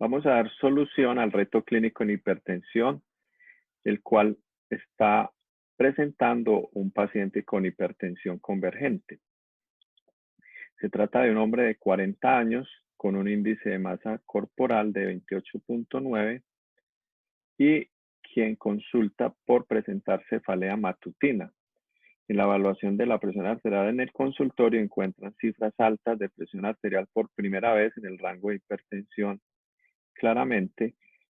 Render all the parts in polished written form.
Vamos a dar solución al reto clínico en hipertensión, el cual está presentando un paciente con hipertensión convergente. Se trata de un hombre de 40 años con un índice de masa corporal de 28.9 y quien consulta por presentar cefalea matutina. En la evaluación de la presión arterial en el consultorio encuentran cifras altas de presión arterial por primera vez en el rango de hipertensión claramente,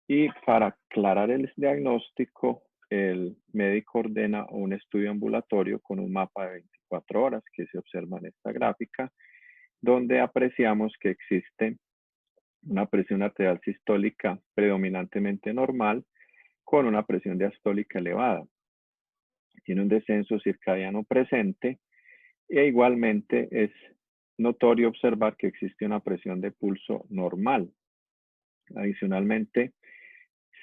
y para aclarar el diagnóstico, el médico ordena un estudio ambulatorio con un mapa de 24 horas que se observa en esta gráfica, donde apreciamos que existe una presión arterial sistólica predominantemente normal con una presión diastólica elevada. Tiene un descenso circadiano presente e igualmente es notorio observar que existe una presión de pulso normal. Adicionalmente,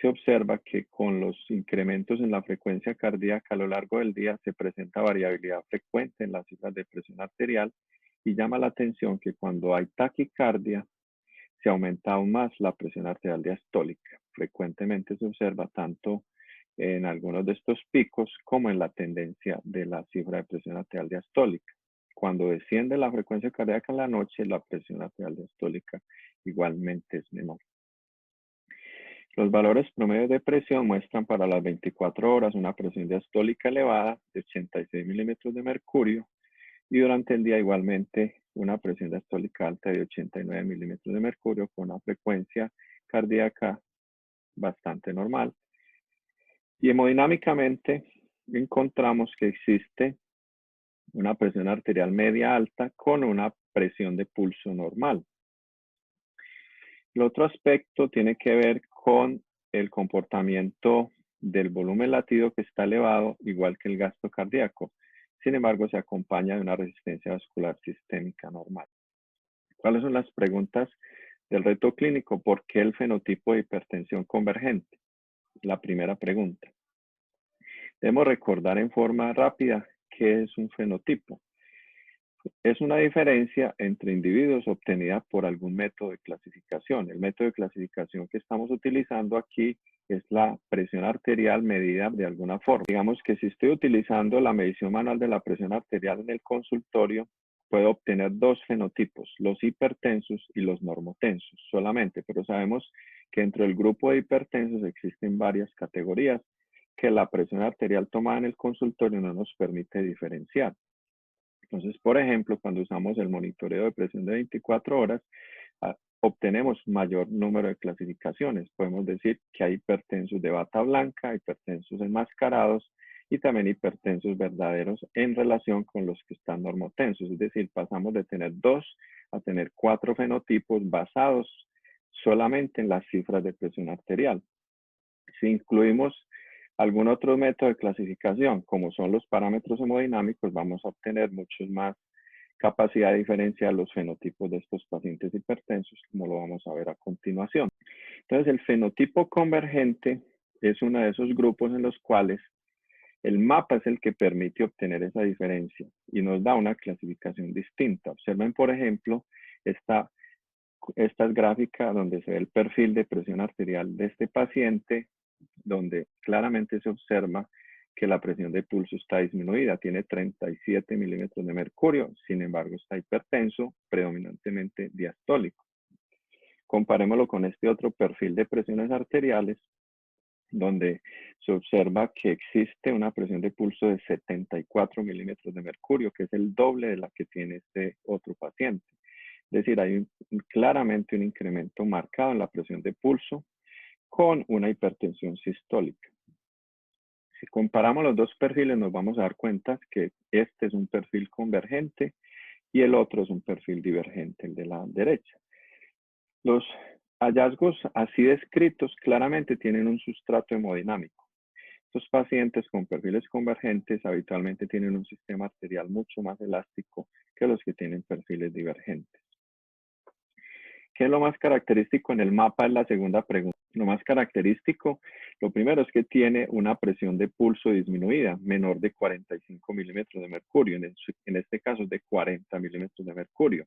se observa que con los incrementos en la frecuencia cardíaca a lo largo del día se presenta variabilidad frecuente en las cifras de presión arterial y llama la atención que cuando hay taquicardia se aumenta aún más la presión arterial diastólica. Frecuentemente se observa tanto en algunos de estos picos como en la tendencia de la cifra de presión arterial diastólica. Cuando desciende la frecuencia cardíaca en la noche, la presión arterial diastólica igualmente es menor. Los valores promedios de presión muestran para las 24 horas una presión diastólica elevada de 86 milímetros de mercurio y durante el día igualmente una presión diastólica alta de 89 milímetros de mercurio con una frecuencia cardíaca bastante normal. Y hemodinámicamente encontramos que existe una presión arterial media alta con una presión de pulso normal. El otro aspecto tiene que ver con el comportamiento del volumen latido que está elevado, igual que el gasto cardíaco. Sin embargo, se acompaña de una resistencia vascular sistémica normal. ¿Cuáles son las preguntas del reto clínico? ¿Por qué el fenotipo de hipertensión convergente? La primera pregunta. Debemos recordar en forma rápida qué es un fenotipo. Es una diferencia entre individuos obtenida por algún método de clasificación. El método de clasificación que estamos utilizando aquí es la presión arterial medida de alguna forma. Digamos que si estoy utilizando la medición manual de la presión arterial en el consultorio, puedo obtener dos fenotipos, los hipertensos y los normotensos solamente, pero sabemos que dentro del grupo de hipertensos existen varias categorías que la presión arterial tomada en el consultorio no nos permite diferenciar. Entonces, por ejemplo, cuando usamos el monitoreo de presión de 24 horas, obtenemos mayor número de clasificaciones. Podemos decir que hay hipertensos de bata blanca, hipertensos enmascarados y también hipertensos verdaderos en relación con los que están normotensos. Es decir, pasamos de tener 2 a tener 4 fenotipos basados solamente en las cifras de presión arterial. Si incluimos algún otro método de clasificación, como son los parámetros hemodinámicos, vamos a obtener muchos más capacidad de diferenciar los fenotipos de estos pacientes hipertensos, como lo vamos a ver a continuación. Entonces, el fenotipo convergente es uno de esos grupos en los cuales el mapa es el que permite obtener esa diferencia y nos da una clasificación distinta. Observen, por ejemplo, esta gráfica donde se ve el perfil de presión arterial de este paciente, donde claramente se observa que la presión de pulso está disminuida, tiene 37 milímetros de mercurio, sin embargo está hipertenso, predominantemente diastólico. Comparémoslo con este otro perfil de presiones arteriales, donde se observa que existe una presión de pulso de 74 milímetros de mercurio, que es el doble de la que tiene este otro paciente. Es decir, hay claramente un incremento marcado en la presión de pulso con una hipertensión sistólica. Si comparamos los dos perfiles, nos vamos a dar cuenta que este es un perfil convergente y el otro es un perfil divergente, el de la derecha. Los hallazgos así descritos claramente tienen un sustrato hemodinámico. Estos pacientes con perfiles convergentes habitualmente tienen un sistema arterial mucho más elástico que los que tienen perfiles divergentes. ¿Qué es lo más característico en el mapa? Es la segunda pregunta. Lo más característico, lo primero es que tiene una presión de pulso disminuida, menor de 45 milímetros de mercurio. En este caso es de 40 milímetros de mercurio.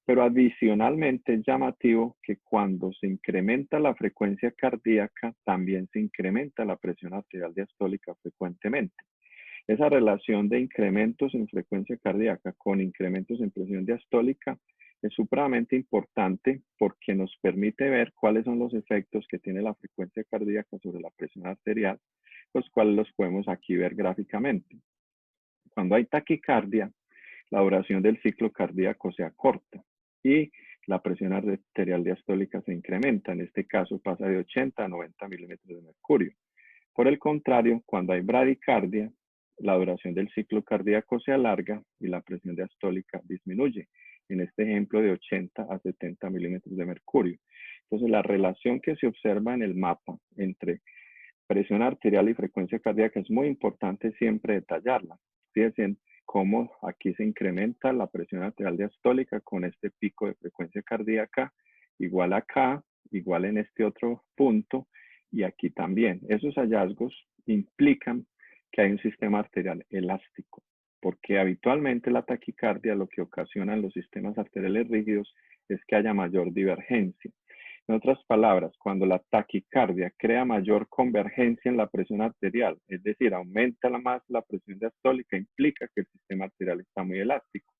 Pero adicionalmente es llamativo que cuando se incrementa la frecuencia cardíaca, también se incrementa la presión arterial diastólica frecuentemente. Esa relación de incrementos en frecuencia cardíaca con incrementos en presión diastólica es supremamente importante porque nos permite ver cuáles son los efectos que tiene la frecuencia cardíaca sobre la presión arterial, los cuales los podemos aquí ver gráficamente. Cuando hay taquicardia, la duración del ciclo cardíaco se acorta y la presión arterial diastólica se incrementa. En este caso pasa de 80 a 90 milímetros de mercurio. Por el contrario, cuando hay bradicardia, la duración del ciclo cardíaco se alarga y la presión diastólica disminuye. En este ejemplo, de 80 a 70 milímetros de mercurio. Entonces, la relación que se observa en el mapa entre presión arterial y frecuencia cardíaca es muy importante siempre detallarla. Fíjense cómo aquí se incrementa la presión arterial diastólica con este pico de frecuencia cardíaca, igual acá, igual en este otro punto, y aquí también. Esos hallazgos implican que hay un sistema arterial elástico, porque habitualmente la taquicardia lo que ocasiona en los sistemas arteriales rígidos es que haya mayor divergencia. En otras palabras, cuando la taquicardia crea mayor convergencia en la presión arterial, es decir, aumenta más la presión diastólica, implica que el sistema arterial está muy elástico.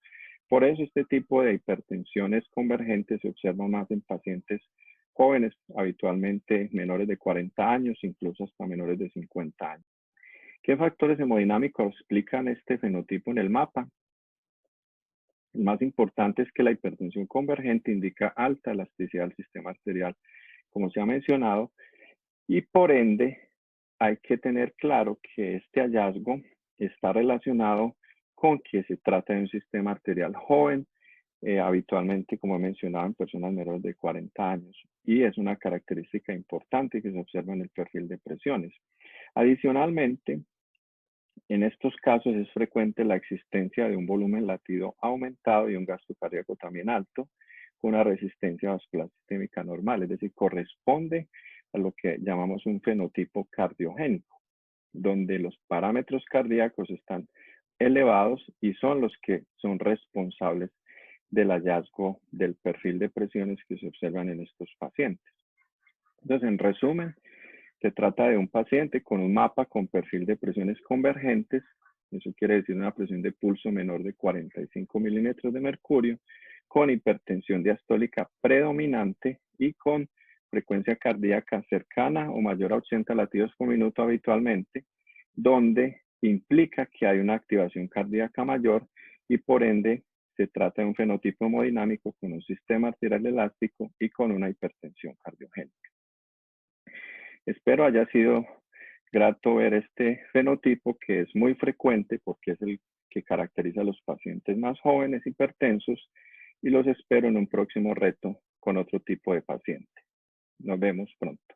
Por eso este tipo de hipertensiones convergentes se observa más en pacientes jóvenes, habitualmente menores de 40 años, incluso hasta menores de 50 años. ¿Qué factores hemodinámicos explican este fenotipo en el mapa? El más importante es que la hipertensión convergente indica alta elasticidad del sistema arterial, como se ha mencionado, y por ende hay que tener claro que este hallazgo está relacionado con que se trata de un sistema arterial joven, habitualmente, como he mencionado, en personas menores de 40 años, y es una característica importante que se observa en el perfil de presiones. Adicionalmente, en estos casos es frecuente la existencia de un volumen latido aumentado y un gasto cardíaco también alto, con una resistencia vascular sistémica normal, es decir, corresponde a lo que llamamos un fenotipo cardiogénico, donde los parámetros cardíacos están elevados y son los que son responsables del hallazgo del perfil de presiones que se observan en estos pacientes. Entonces, en resumen, se trata de un paciente con un mapa con perfil de presiones convergentes, eso quiere decir una presión de pulso menor de 45 milímetros de mercurio, con hipertensión diastólica predominante y con frecuencia cardíaca cercana o mayor a 80 latidos por minuto habitualmente, donde implica que hay una activación cardíaca mayor y por ende se trata de un fenotipo hemodinámico con un sistema arterial elástico y con una hipertensión cardiogénica. Espero haya sido grato ver este fenotipo que es muy frecuente porque es el que caracteriza a los pacientes más jóvenes hipertensos y los espero en un próximo reto con otro tipo de paciente. Nos vemos pronto.